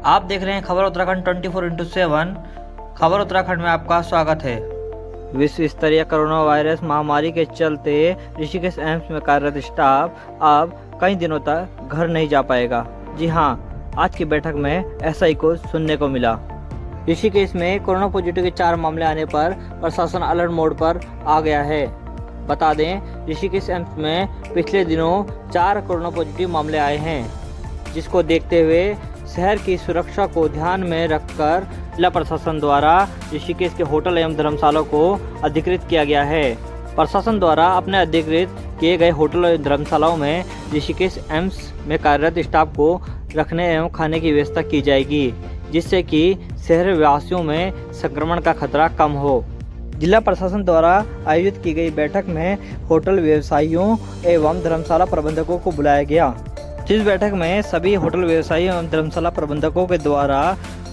आप देख रहे हैं खबर उत्तराखंड 24x7। खबर उत्तराखंड में आपका स्वागत है। विश्व स्तरीय कोरोना वायरस महामारी के चलते ऋषिकेश एम्स में कार्यरत स्टाफ अब कई दिनों तक घर नहीं जा पाएगा। जी हां, आज की बैठक में ऐसा ही कुछ सुनने को मिला। ऋषिकेश में कोरोना पॉजिटिव के 4 मामले आने पर प्रशासन अलर्ट मोड पर आ गया है। बता दें, ऋषिकेश एम्स में पिछले दिनों 4 कोरोना पॉजिटिव मामले आए हैं, जिसको देखते हुए शहर की सुरक्षा को ध्यान में रखकर जिला प्रशासन द्वारा ऋषिकेश के होटल एवं धर्मशालाओं को अधिकृत किया गया है। प्रशासन द्वारा अपने अधिकृत किए गए होटल एवं धर्मशालाओं में ऋषिकेश एम्स में कार्यरत स्टाफ को रखने एवं खाने की व्यवस्था की जाएगी, जिससे कि शहर वासियों में संक्रमण का खतरा कम हो। जिला प्रशासन द्वारा आयोजित की गई बैठक में होटल व्यवसायियों एवं धर्मशाला प्रबंधकों को बुलाया गया। जिस बैठक में सभी होटल व्यवसायी एवं धर्मशाला प्रबंधकों के द्वारा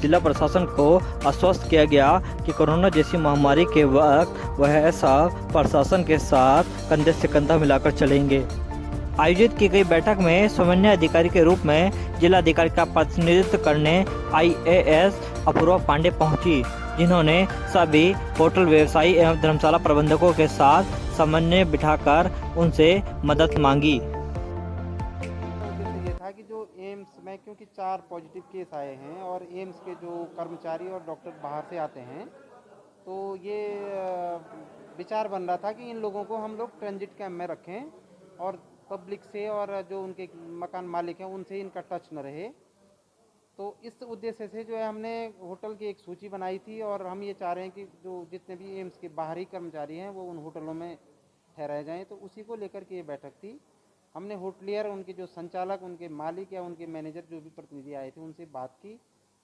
जिला प्रशासन को आश्वस्त किया गया कि कोरोना जैसी महामारी के वक्त वह सब प्रशासन के साथ कंधे से कंधा मिलाकर चलेंगे। आयोजित की गई बैठक में समन्वय अधिकारी के रूप में जिला अधिकारी का प्रतिनिधित्व करने IAS अपूर्वा पांडे पहुंची, जिन्होंने सभी होटल व्यवसायी एवं धर्मशाला प्रबंधकों के साथ समन्वय बिठाकर उनसे मदद मांगी। कि जो एम्स में क्योंकि 4 पॉजिटिव केस आए हैं और एम्स के जो कर्मचारी और डॉक्टर बाहर से आते हैं, तो ये विचार बन रहा था कि इन लोगों को हम लोग ट्रांजिट कैंप में रखें और पब्लिक से और जो उनके मकान मालिक हैं उनसे इनका टच न रहे। तो इस उद्देश्य से जो है हमने होटल की एक सूची बनाई थी और हम ये चाह रहे हैं कि जो जितने भी एम्स के बाहरी कर्मचारी हैं वो उन होटलों में ठहराए जाएँ। तो उसी को लेकर के ये बैठक थी। हमने होटलियर, उनके जो संचालक, उनके मालिक या उनके मैनेजर जो भी प्रतिनिधि आए थे उनसे बात की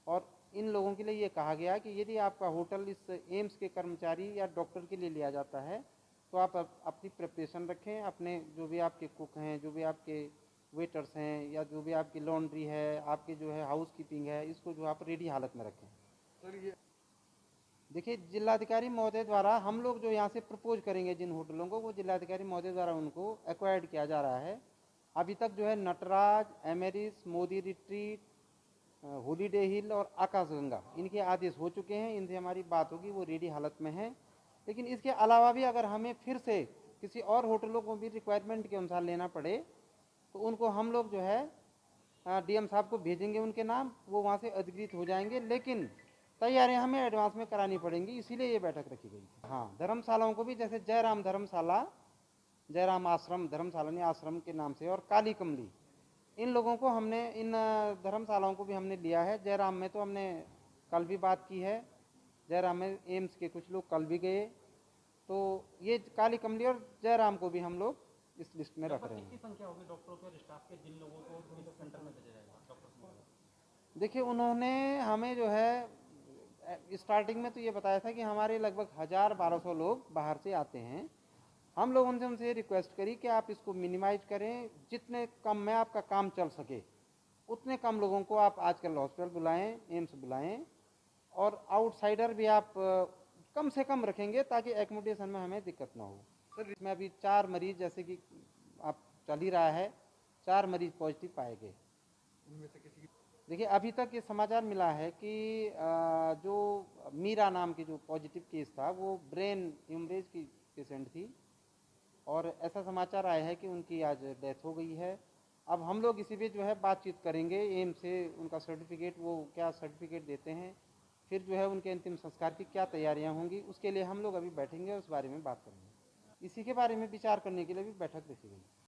और इन लोगों के लिए ये कहा गया कि यदि आपका होटल इस एम्स के कर्मचारी या डॉक्टर के लिए लिया जाता है तो आप अपनी प्रिपरेशन रखें। अपने जो भी आपके कुक हैं, जो भी आपके वेटर्स हैं या जो भी आपकी लॉन्ड्री है, आपके जो है हाउस कीपिंग है, इसको जो आप रेडी हालत में रखें। सर ये देखिए, जिलाधिकारी महोदय द्वारा हम लोग जो यहाँ से प्रपोज करेंगे जिन होटलों को, वो जिलाधिकारी महोदय द्वारा उनको एक्वायर्ड किया जा रहा है। अभी तक जो है नटराज, एमेरिस, मोदी रिट्रीट, हॉलीडे हिल और आकाशगंगा, इनके आदेश हो चुके हैं। इनसे हमारी बात होगी, वो रेडी हालत में है। लेकिन इसके अलावा भी अगर हमें फिर से किसी और होटलों को भी रिक्वायरमेंट के अनुसार लेना पड़े तो उनको हम लोग जो है DM साहब को भेजेंगे, उनके नाम, वो वहाँ से अधिकृत हो जाएंगे। लेकिन तैयारियां हमें एडवांस में करानी पड़ेंगी, इसीलिए ये बैठक रखी गई थी। हाँ, धर्मशालाओं को भी, जैसे जयराम धर्मशाला, जयराम आश्रम, धर्मशाला नहीं आश्रम के नाम से, और काली कमली, इन लोगों को हमने, इन धर्मशालाओं को भी हमने लिया है। जयराम में तो हमने कल भी बात की है। जयराम में एम्स के कुछ लोग कल भी गए। तो ये काली कमली और जयराम को भी हम लोग इस लिस्ट में रख रहे हैं। कितनी संख्या होगी डॉक्टरों के और स्टाफ के जिन लोगों को इस सेंटर में भेजा जाएगा डॉक्टर? देखिए, उन्होंने हमें जो है स्टार्टिंग में तो ये बताया था कि हमारे लगभग 1000-1200 लोग बाहर से आते हैं। हम लोग उनसे रिक्वेस्ट करी कि आप इसको मिनिमाइज करें, जितने कम में आपका काम चल सके उतने कम लोगों को आप आजकल हॉस्पिटल बुलाएं, एम्स बुलाएं, और आउटसाइडर भी आप कम से कम रखेंगे ताकि एकोमोडेशन में हमें दिक्कत ना हो। सर, इसमें अभी 4 मरीज, जैसे कि आप चल ही रहा है, 4 मरीज पॉजिटिव पाए गए। उनमें से किसी, देखिए अभी तक ये समाचार मिला है कि जो मीरा नाम की जो पॉजिटिव केस था वो ब्रेन ह्यूमरेज की पेशेंट थी और ऐसा समाचार आया है कि उनकी आज डेथ हो गई है। अब हम लोग इसी पे जो है बातचीत करेंगे एम्स से, उनका सर्टिफिकेट, वो क्या सर्टिफिकेट देते हैं, फिर जो है उनके अंतिम संस्कार की क्या तैयारियां होंगी, उसके लिए हम लोग अभी बैठेंगे और उस बारे में बात करेंगे। इसी के बारे में विचार करने के लिए भी बैठक रखी गई।